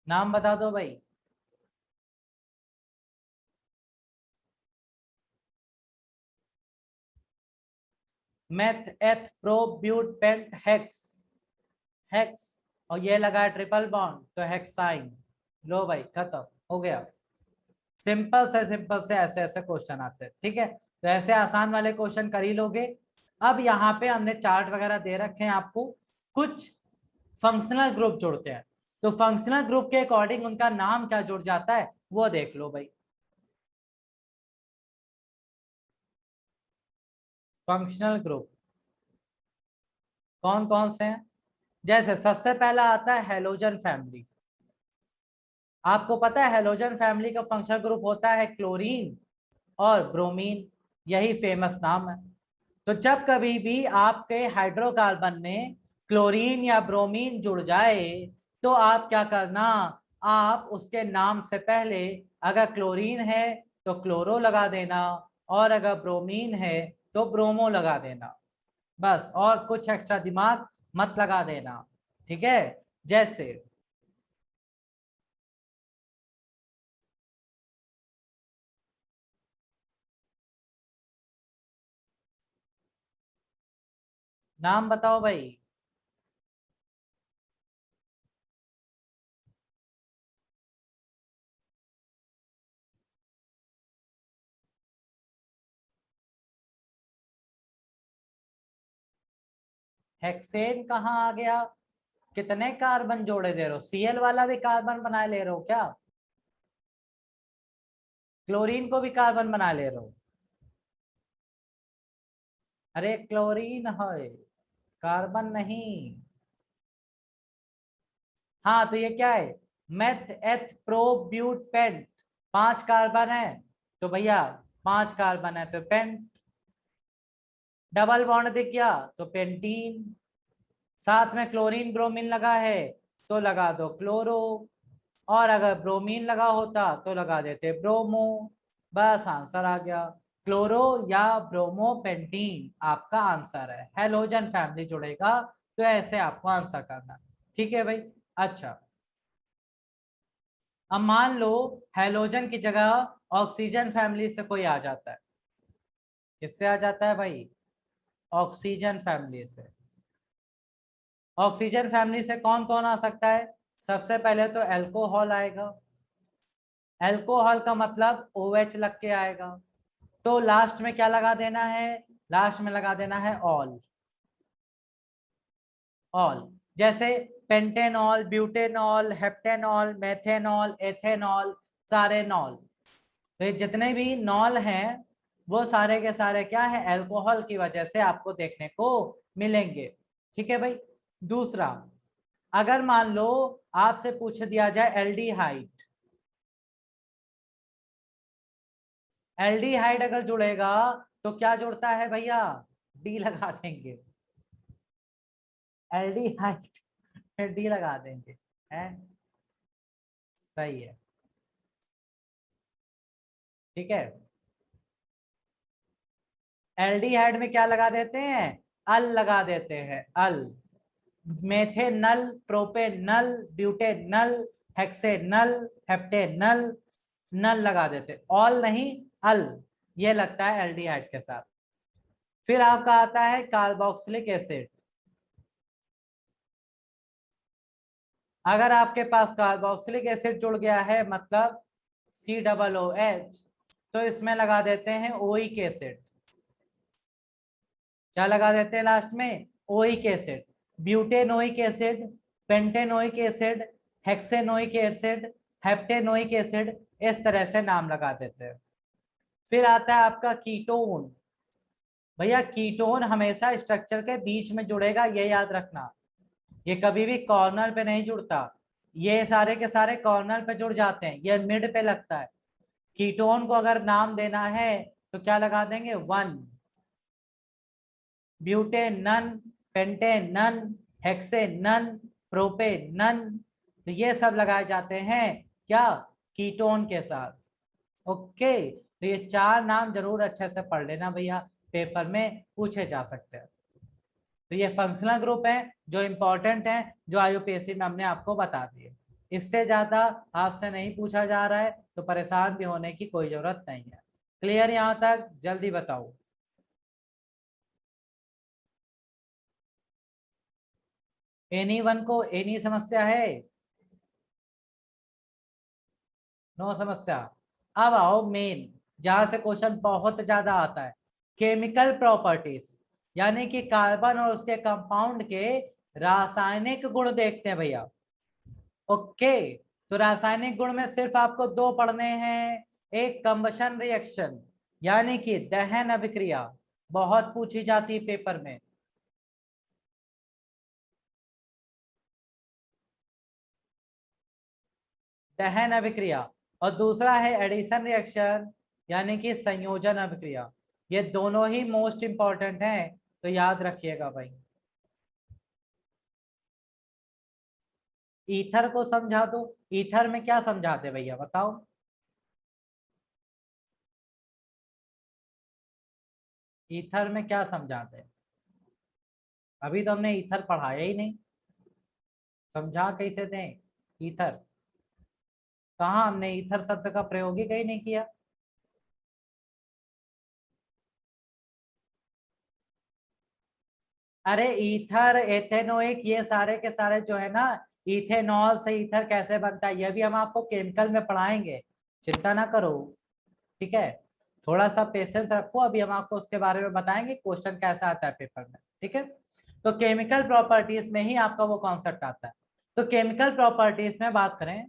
नाम बता दो भाई। Meth eth pro but pent hex, hex, और ये लगा ट्रिपल बॉन्ड तो हेक्साइन। लो भाई खत्म, हो गया। सिंपल से ऐसे ऐसे क्वेश्चन आते हैं। ठीक है, तो ऐसे आसान वाले क्वेश्चन कर ही लोगे। अब यहाँ पे हमने चार्ट वगैरह दे रखे हैं आपको, कुछ फंक्शनल ग्रुप जुड़ते हैं, तो फंक्शनल ग्रुप के अकॉर्डिंग उनका नाम क्या जुड़ जाता है वो देख लो भाई। फंक्शनल ग्रुप कौन कौन से हैं, जैसे सबसे पहला आता है हेलोजन फैमिली। आपको पता है हेलोजन फैमिली का फंक्शनल ग्रुप होता है क्लोरीन और ब्रोमीन, यही फेमस नाम है। तो जब कभी भी आपके हाइड्रोकार्बन में क्लोरीन या ब्रोमीन जुड़ जाए तो आप क्या करना, आप उसके नाम से पहले अगर क्लोरीन है तो क्लोरो लगा देना, और अगर ब्रोमीन है तो ब्रोमो लगा देना। बस, और कुछ एक्स्ट्रा दिमाग मत लगा देना। ठीक है। जैसे नाम बताओ भाई। हेक्सेन कहाँ आ गया? कितने कार्बन जोड़े दे रहे हो? Cl वाला भी कार्बन बना ले रहे हो क्या? क्लोरीन को भी कार्बन बना ले रहे हो? अरे क्लोरीन है, कार्बन नहीं। हाँ तो ये क्या है? Meth eth pro but paint, 5 carbon है तो भैया 5 कार्बन है तो पेंट। डबल बॉन्ड दिख गया तो पेंटीन। साथ में क्लोरीन ब्रोमीन लगा है तो लगा दो क्लोरो, और अगर ब्रोमीन लगा होता तो लगा देते ब्रोमो। बस आंसर आ गया। क्लोरो या ब्रोमो पेंटीन आपका आंसर है। हेलोजन फैमिली जुड़ेगा तो ऐसे आपको आंसर करना। ठीक है भाई। अच्छा, अब मान लो हेलोजन की जगह ऑक्सीजन फैमिली से कोई आ जाता है। किससे आ जाता है भाई? ऑक्सीजन फैमिली से। ऑक्सीजन फैमिली से कौन कौन आ सकता है? सबसे पहले तो एल्कोहल आएगा। एल्कोहल का मतलब OH लग के आएगा, तो लास्ट में क्या लगा देना है? लास्ट में लगा देना है ऑल। ऑल जैसे pentanol, butanol, heptanol, methanol, ethanol, सारे नॉल। तो ये जितने भी नॉल हैं वो सारे के सारे क्या है? अल्कोहल की वजह से आपको देखने को मिलेंगे। ठीक है भाई। दूसरा, अगर मान लो आपसे पूछ दिया जाए एल्डिहाइड, एल्डिहाइड अगर जुड़ेगा तो क्या जुड़ता है भैया? डी लगा देंगे। एल्डिहाइड डी लगा देंगे। है, सही है। ठीक है। एल्डिहाइड में क्या लगा देते हैं? अल लगा देते हैं, अल। मेथेनल, प्रोपेनल, ब्यूटेनल, हेक्सेनल, हेप्टेनल, नल लगा देते, ऑल नहीं अल। ये लगता है एल्डिहाइड के साथ। फिर आपका आता है कार्बोक्सिलिक एसिड। अगर आपके पास कार्बोक्सिलिक एसिड जुड़ गया है मतलब COOH, तो इसमें लगा देते हैं ओइक एसिड। क्या लगा देते हैं लास्ट में? Oic acid. Butanoic acid, pentanoic acid, hexanoic acid, heptanoic acid, इस तरह से नाम लगा देते हैं। फिर आता है आपका कीटोन। भैया कीटोन हमेशा स्ट्रक्चर के बीच में जुड़ेगा, ये याद रखना। ये कभी भी कॉर्नर पे नहीं जुड़ता। ये सारे के सारे कॉर्नर पे जुड़ जाते हैं, ये मिड पे लगता है। कीटोन को अगर नाम देना है तो क्या लगा देंगे? 1। ब्यूटेनन, पेंटेनन, हेक्सेनन, प्रोपेनन, तो ये सब लगाए जाते हैं क्या? कीटोन के साथ। ओके, तो ये 4 नाम जरूर अच्छे से पढ़ लेना भैया, पेपर में पूछे जा सकते हैं। तो ये फंक्शनल ग्रुप है जो इंपॉर्टेंट है, जो IUPAC में हमने आपको बता दिए। इससे ज्यादा आपसे नहीं पूछा जा रहा है तो परेशान भी होने की कोई जरूरत नहीं है। क्लियर यहाँ तक? जल्दी बताओ। एनी वन को एनी समस्या है? नो समस्या। अब आओ मेन, जहां से क्वेश्चन बहुत ज्यादा आता है, केमिकल प्रॉपर्टीज, यानी कि कार्बन और उसके कंपाउंड के रासायनिक गुण देखते हैं भैया। ओके, तो रासायनिक गुण में सिर्फ आपको 2 पढ़ने हैं। एक कंबशन रिएक्शन, यानी कि दहन अभिक्रिया, बहुत पूछी जाती है पेपर में। दहन अभिक्रिया। और दूसरा है एडिशन रिएक्शन, यानी कि संयोजन अभिक्रिया। ये दोनों ही मोस्ट इंपॉर्टेंट हैं, तो याद रखिएगा भाई। ईथर को समझा दो। ईथर में क्या समझाते भैया बताओ? ईथर में क्या समझाते? अभी तो हमने ईथर पढ़ाया ही नहीं, समझा कैसे दें ईथर? कहाँ हमने ईथर शब्द का प्रयोग ही कहीं नहीं किया। अरे ईथर, एथेनोइक, ये सारे के सारे जो है ना, इथेनॉल से ईथर कैसे बनता है ये भी हम आपको केमिकल में पढ़ाएंगे, चिंता ना करो। ठीक है, थोड़ा सा पेशेंस रखो, अभी हम आपको उसके बारे में बताएंगे क्वेश्चन कैसा आता है पेपर में। ठीक है, तो केमिकल प्रॉपर्टीज में ही आपका वो कॉन्सेप्ट आता है। तो केमिकल प्रॉपर्टीज में बात करें,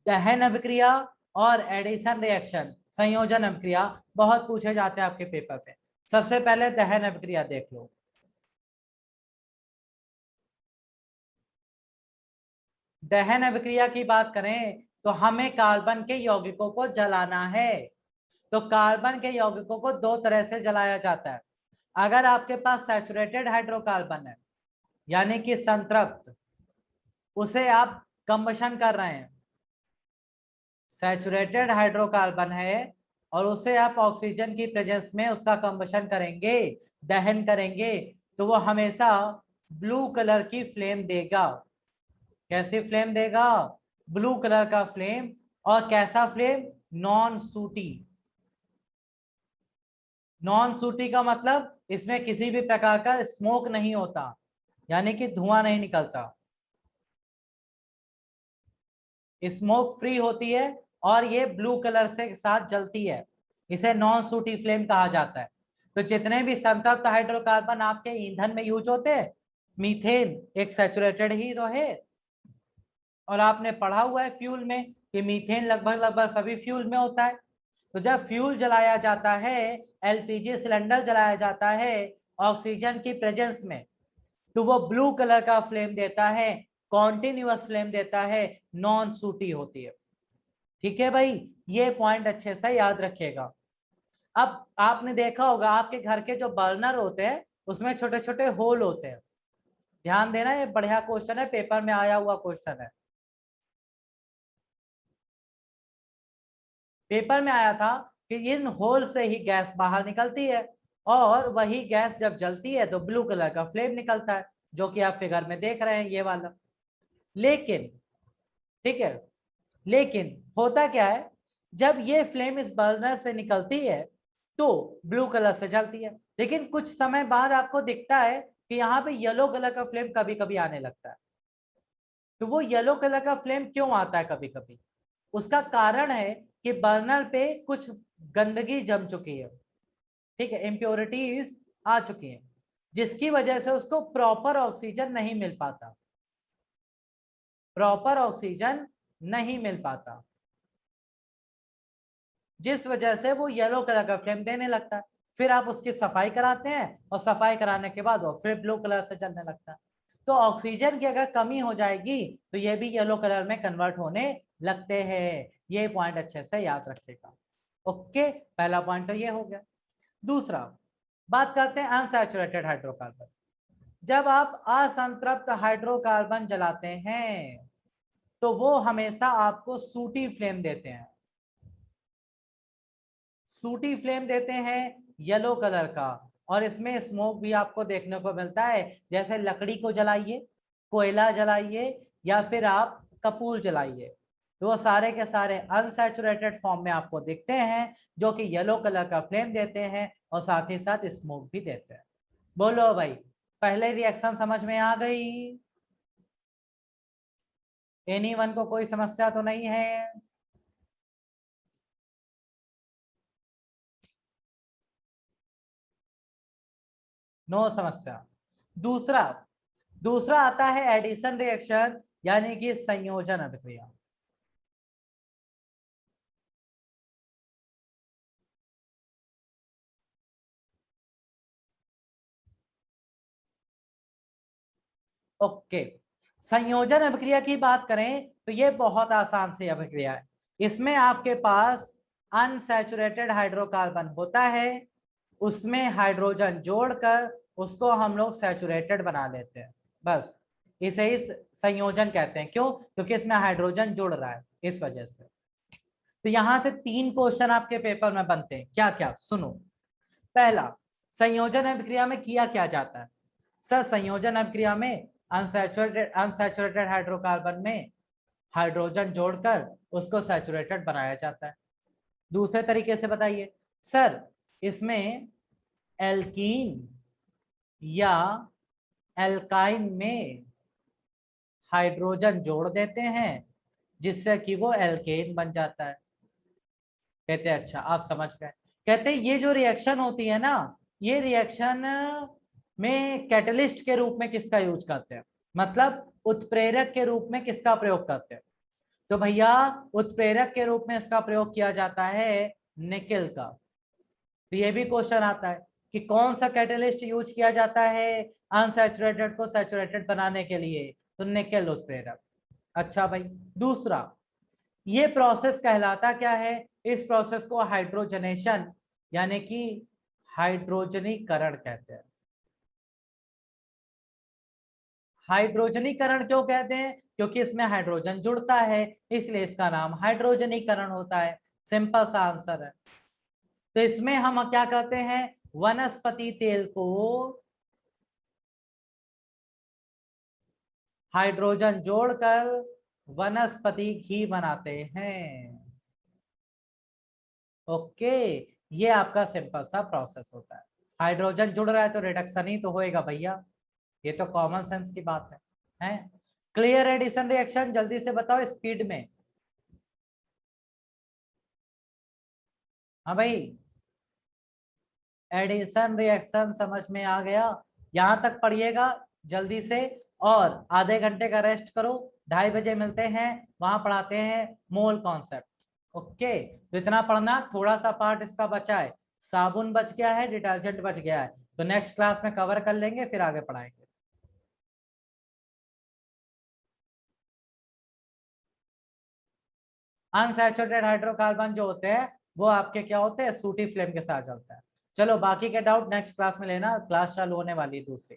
दहन अभिक्रिया और एडिशन रिएक्शन, संयोजन अभिक्रिया बहुत पूछे जाते हैं आपके पेपर पे। सबसे पहले दहन अभिक्रिया देख लो। दहन अभिक्रिया की बात करें तो हमें कार्बन के यौगिकों को जलाना है। तो कार्बन के यौगिकों को दो तरह से जलाया जाता है। अगर आपके पास सैचुरेटेड हाइड्रोकार्बन है, यानी कि संतृप्त, उसे आप कंबशन कर रहे हैं, सैचुरेटेड हाइड्रोकार्बन है और उसे आप ऑक्सीजन की प्रेजेंस में उसका कंबशन करेंगे, दहन करेंगे, तो वो हमेशा ब्लू कलर की फ्लेम देगा। कैसी फ्लेम देगा? ब्लू कलर का फ्लेम। और कैसा फ्लेम? नॉन सूटी। नॉन सूटी का मतलब इसमें किसी भी प्रकार का स्मोक नहीं होता, यानी कि धुआं नहीं निकलता, स्मोक फ्री होती है और ये ब्लू कलर से साथ जलती है। इसे नॉन सूटी फ्लेम कहा जाता है। तो जितने भी संतृप्त हाइड्रोकार्बन आपके ईंधन में यूज होते हैं, मीथेन एक सैचुरेटेड ही तो है, और आपने पढ़ा हुआ है फ्यूल में कि मीथेन लगभग लगभग सभी फ्यूल में होता है। तो जब फ्यूल जलाया जाता है, एलपीजी सिलेंडर जलाया जाता है ऑक्सीजन की प्रेजेंस में, तो वो ब्लू कलर का फ्लेम देता है, कॉन्टिन्यूअस फ्लेम देता है, नॉन सूटी होती है। ठीक है भाई, ये पॉइंट अच्छे से याद रखिएगा। अब आपने देखा होगा आपके घर के जो बर्नर होते हैं उसमें छोटे छोटे होल होते हैं। ध्यान देना, ये बढ़िया क्वेश्चन है, पेपर में आया हुआ क्वेश्चन है। पेपर में आया था कि इन होल से ही गैस बाहर निकलती है और वही गैस जब जलती है तो ब्लू कलर का फ्लेम निकलता है, जो कि आप फिगर में देख रहे हैं, ये वाला। लेकिन ठीक है, लेकिन होता क्या है, जब ये फ्लेम इस बर्नर से निकलती है तो ब्लू कलर से जलती है, लेकिन कुछ समय बाद आपको दिखता है कि यहाँ पे येलो कलर का फ्लेम कभी कभी आने लगता है। तो वो येलो कलर का फ्लेम क्यों आता है कभी कभी? उसका कारण है कि बर्नर पे कुछ गंदगी जम चुकी है, ठीक है, इम्प्योरिटीज आ चुकी है, जिसकी वजह से उसको प्रॉपर ऑक्सीजन नहीं मिल पाता, प्रॉपर ऑक्सीजन नहीं मिल पाता, जिस वजह से वो येलो कलर का फ्लेम देने लगता है। फिर आप उसकी सफाई कराते हैं और सफाई कराने के बाद वो फिर ब्लू कलर से जलने लगता है। तो ऑक्सीजन की अगर कमी हो जाएगी तो ये भी येलो कलर में कन्वर्ट होने लगते हैं। ये पॉइंट अच्छे से याद रखिएगा। ओके, पहला पॉइंट तो ये हो गया। दूसरा, बात करते हैं अनसैचुरेटेड हाइड्रोकार्बन। जब आप असंतृप्त हाइड्रोकार्बन जलाते हैं तो वो हमेशा आपको सूटी फ्लेम देते हैं, सूटी फ्लेम देते हैं येलो कलर का। और इसमें स्मोक भी आपको देखने को मिलता है, जैसे लकड़ी को जलाइए, कोयला जलाइए, या फिर आप कपूर जलाइए, तो वो सारे के सारे अनसैचुरेटेड फॉर्म में आपको दिखते हैं, जो कि येलो कलर का फ्लेम देते हैं और साथ ही साथ स्मोक भी देते हैं। बोलो भाई, पहले रिएक्शन समझ में आ गई? एनीवन को कोई समस्या तो नहीं है? नो समस्या। दूसरा, दूसरा आता है एडिशन रिएक्शन, यानी कि संयोजन अभिक्रिया। ओके, संयोजन अभिक्रिया की बात करें तो ये बहुत आसान सी अभिक्रिया है। इसमें आपके पास अनसैचुरेटेड हाइड्रोकार्बन होता है, उसमें हाइड्रोजन जोड़कर उसको हम लोग सैचुरेटेड बना लेते हैं, बस। इसे ही संयोजन कहते हैं। क्यों? क्योंकि इसमें हाइड्रोजन जुड़ रहा है, इस वजह से। तो यहां से 3 क्वेश्चन आपके पेपर में बनते हैं। क्या क्या? सुनो। पहला, संयोजन अभिक्रिया में किया क्या जाता है? सर, संयोजन अभिक्रिया में अनसैचुरेटेड हाइड्रोकार्बन में हाइड्रोजन जोड़कर उसको सैचुरेटेड बनाया जाता है। दूसरे तरीके से बताइए। सर, इसमें एल्कीन या एल्काइन में हाइड्रोजन जोड़ देते हैं, जिससे कि वो एल्केन बन जाता है। कहते हैं अच्छा, आप समझ गए। कहते हैं ये जो रिएक्शन होती है ना, ये रिएक्शन में कैटलिस्ट के रूप में किसका यूज करते हैं, मतलब उत्प्रेरक के रूप में किसका प्रयोग करते हैं? तो भैया उत्प्रेरक के रूप में इसका प्रयोग किया जाता है निकेल का। तो ये भी क्वेश्चन आता है कि कौन सा कैटलिस्ट यूज किया जाता है अनसैचुरेटेड को सैचुरेटेड बनाने के लिए, तो निकेल उत्प्रेरक। अच्छा भाई, दूसरा, ये प्रोसेस कहलाता क्या है? इस प्रोसेस को हाइड्रोजनेशन यानी कि हाइड्रोजनीकरण कहते हैं। हाइड्रोजनीकरण क्यों कहते हैं? क्योंकि इसमें हाइड्रोजन जुड़ता है, इसलिए इसका नाम हाइड्रोजनीकरण होता है। सिंपल सा आंसर है। तो इसमें हम क्या करते हैं, वनस्पति तेल को हाइड्रोजन जोड़कर वनस्पति घी बनाते हैं। ओके, ये आपका सिंपल सा प्रोसेस होता है। हाइड्रोजन जुड़ रहा है तो रिडक्शन ही तो होएगा भैया, ये तो कॉमन सेंस की बात है? क्लियर एडिशन रिएक्शन, जल्दी से बताओ स्पीड में। हाँ भाई, एडिशन रिएक्शन समझ में आ गया? यहां तक पढ़िएगा जल्दी से, और आधे घंटे का रेस्ट करो। 2:30 बजे मिलते हैं, वहां पढ़ाते हैं मोल कॉन्सेप्ट। ओके, तो इतना पढ़ना, थोड़ा सा पार्ट इसका बचा है, साबुन बच गया है, डिटर्जेंट बच गया है, तो नेक्स्ट क्लास में कवर कर लेंगे, फिर आगे पढ़ाएंगे। अनसैचुरेटेड हाइड्रोकार्बन जो होते हैं वो आपके क्या होते हैं, सूटी फ्लेम के साथ जलता है। चलो बाकी के डाउट नेक्स्ट क्लास में लेना, क्लास चालू होने वाली है दूसरी।